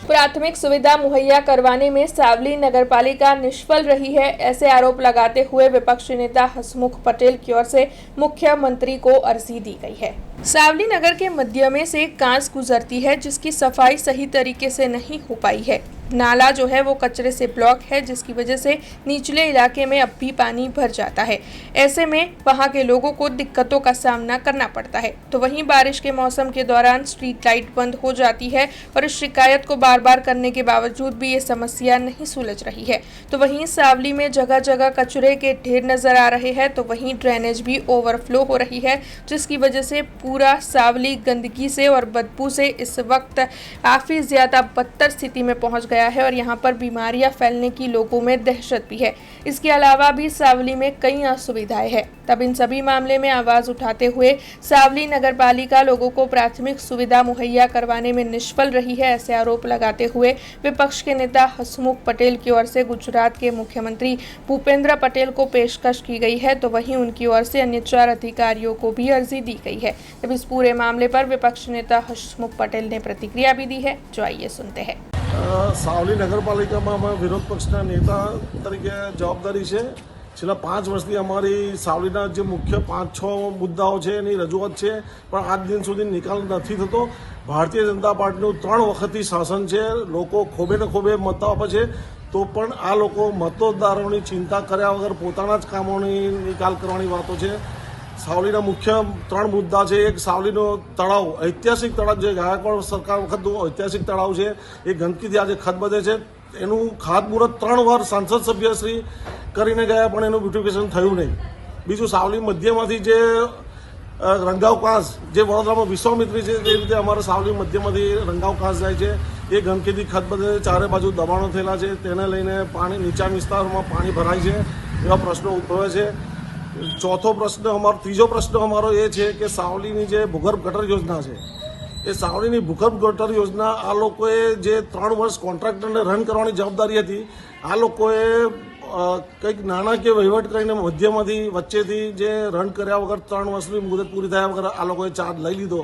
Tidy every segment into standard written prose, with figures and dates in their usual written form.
प्राथमिक सुविधा मुहैया करवाने में सावली नगरपालिका निष्फल रही है, ऐसे आरोप लगाते हुए विपक्षी नेता हसमुख पटेल की ओर से मुख्यमंत्री को अर्जी दी गई है। सावली नगर के मध्य में से कांस गुजरती है, जिसकी सफाई सही तरीके से नहीं हो पाई है। नाला जो है वो कचरे से ब्लॉक है, जिसकी वजह से निचले इलाके में अब भी पानी भर जाता है। ऐसे में वहां के लोगों को दिक्कतों का सामना करना पड़ता है। तो वहीं बारिश के मौसम के दौरान स्ट्रीट लाइट बंद हो जाती है और इस शिकायत को बार बार करने के बावजूद भी ये समस्या नहीं सुलझ रही है। तो वहीं सावली में जगह जगह कचरे के ढेर नजर आ रहे हैं, तो वहीं ड्रेनेज भी ओवरफ्लो हो रही है, जिसकी वजह से पूरा सावली गंदगी से और बदबू से इस वक्त काफी ज्यादा बदतर स्थिति में पहुंच गया है और यहाँ पर बीमारियां फैलने की लोगों में दहशत भी है। इसके अलावा भी सावली में कई असुविधाएं हैं। तब इन सभी मामले में आवाज उठाते हुए सावली नगरपालिका लोगों को प्राथमिक सुविधा मुहैया करवाने में निष्फल रही है, ऐसे आरोप लगाते हुए विपक्ष के नेता हसमुख पटेल की ओर से गुजरात के मुख्यमंत्री भूपेंद्र पटेल को पेशकश की गई है। तो वहीं उनकी ओर से अन्य 4 अधिकारियों को भी अर्जी दी गई है। तब इस पूरे मामले पर विपक्ष नेता हसमुख पटेल ने प्रतिक्रिया भी दी है, जो आइए सुनते हैं। सावली नगरपालिकाમાં અમે વિરોધ પક્ષના નેતા તરીકે જવાબદારી છે। છેલ્લા 5 વર્ષથી અમારી સાવલીના જે મુખ્ય 5-6 મુદ્દાઓ છે એની રજૂઆત છે, પણ આજ દિન સુધી નિકાલ નથી થતો। ભારતીય જનતા પાર્ટીનું 3 વખતથી શાસન છે, લોકો ખોબે ને ખોબે મતો આપે છે, તો પણ આ લોકો મતદારોની ચિંતા કર્યા વગર પોતાના જ કામોની નિકાલ કરવાની વાતો છે। સાવલીના મુખ્ય 3 મુદ્દા છે। એક સાવલીનો તળાવ, ઐતિહાસિક તળાવ જે ગાયકવાડ સરકાર વખતનું ઐતિહાસિક તળાવ છે, એ ગંદકીથી આજે ખદબદે છે। એનું ખાતમુહૂર્ત 3 વાર સાંસદ સભ્યશ્રી કરીને ગયા, પણ એનું બ્યુટિફિકેશન થયું નહીં। બીજું સાવલી મધ્યમાંથી જે રંગાવ કાંસ જે વડોદરામાં વિશ્વામિત્રી છે, તે રીતે અમારા સાવલી મધ્યમાંથી રંગાવ કાંસ જાય છે, એ ગંદકીથી ખદબદે છે। ચારે બાજુ દબાણો થયેલા છે, તેને લઈને પાણી નીચા વિસ્તારમાં પાણી ભરાય છે, એવા પ્રશ્નો ઉદ્ભવે છે। ત્રીજો પ્રશ્ન અમારો એ છે કે સાવલીની જે ભૂગર્ભ ગટર યોજના છે, એ સાવલીની ભૂગર્ભ ગટર યોજના આ લોકોએ જે 3 વર્ષ કોન્ટ્રાક્ટરને રન કરવાની જવાબદારી હતી, આ લોકોએ કંઈક નાણાકીય વહીવટ કરીને મધ્યમાંથી વચ્ચેથી જે રન કર્યા વગર 3 વર્ષની મુદત પૂરી થયા વગર આ લોકોએ ચાર્જ લઈ લીધો।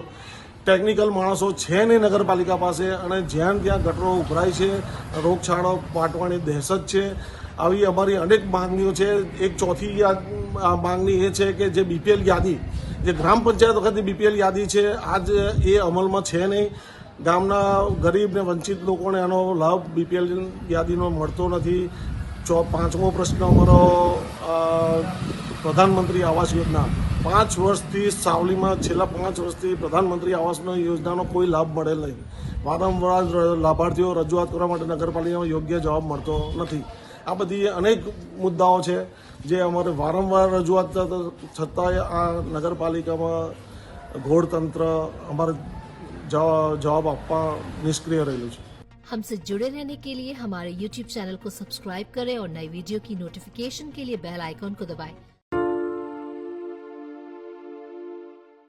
ટેકનિકલ માણસો છે નહીં નગરપાલિકા પાસે, અને જ્યાં ત્યાં ગટરો ઉભરાય છે, રોગચાળો પાટવાની દહેશત છે। આવી અમારી અનેક માંગણીઓ છે। એક ચોથી માંગણી એ છે કે જે બીપીએલ યાદી, જે ગ્રામ પંચાયત વખતની બીપીએલ યાદી છે, આજ એ અમલમાં છે નહીં। ગામના ગરીબ ને વંચિત લોકોને આનો લાભ બીપીએલ યાદીનો મળતો નથી। 5મો પ્રશ્ન અમારો પ્રધાનમંત્રી આવાસ યોજના। 5 વર્ષથી સાવલીમાં છેલ્લા 5 વર્ષથી પ્રધાનમંત્રી આવાસ યોજનાનો કોઈ લાભ મળેલ નહીં। વારંવાર લાભાર્થીઓ રજૂઆત કરવા માટે નગરપાલિકામાં યોગ્ય જવાબ મળતો નથી। આ બધી અનેક મુદ્દાઓ છે જે અમારે વારંવાર રજૂઆત છતાંય આ નગરપાલિકામાં ઘોડતંત્ર અમારે જવાબ આપવા નિષ્ક્રિય રહેલું છે। हमसे जुड़े रहने के लिए हमारे YouTube चैनल को सब्सक्राइब करें और नई वीडियो की नोटिफिकेशन के लिए बेल आइकॉन को दबाएं।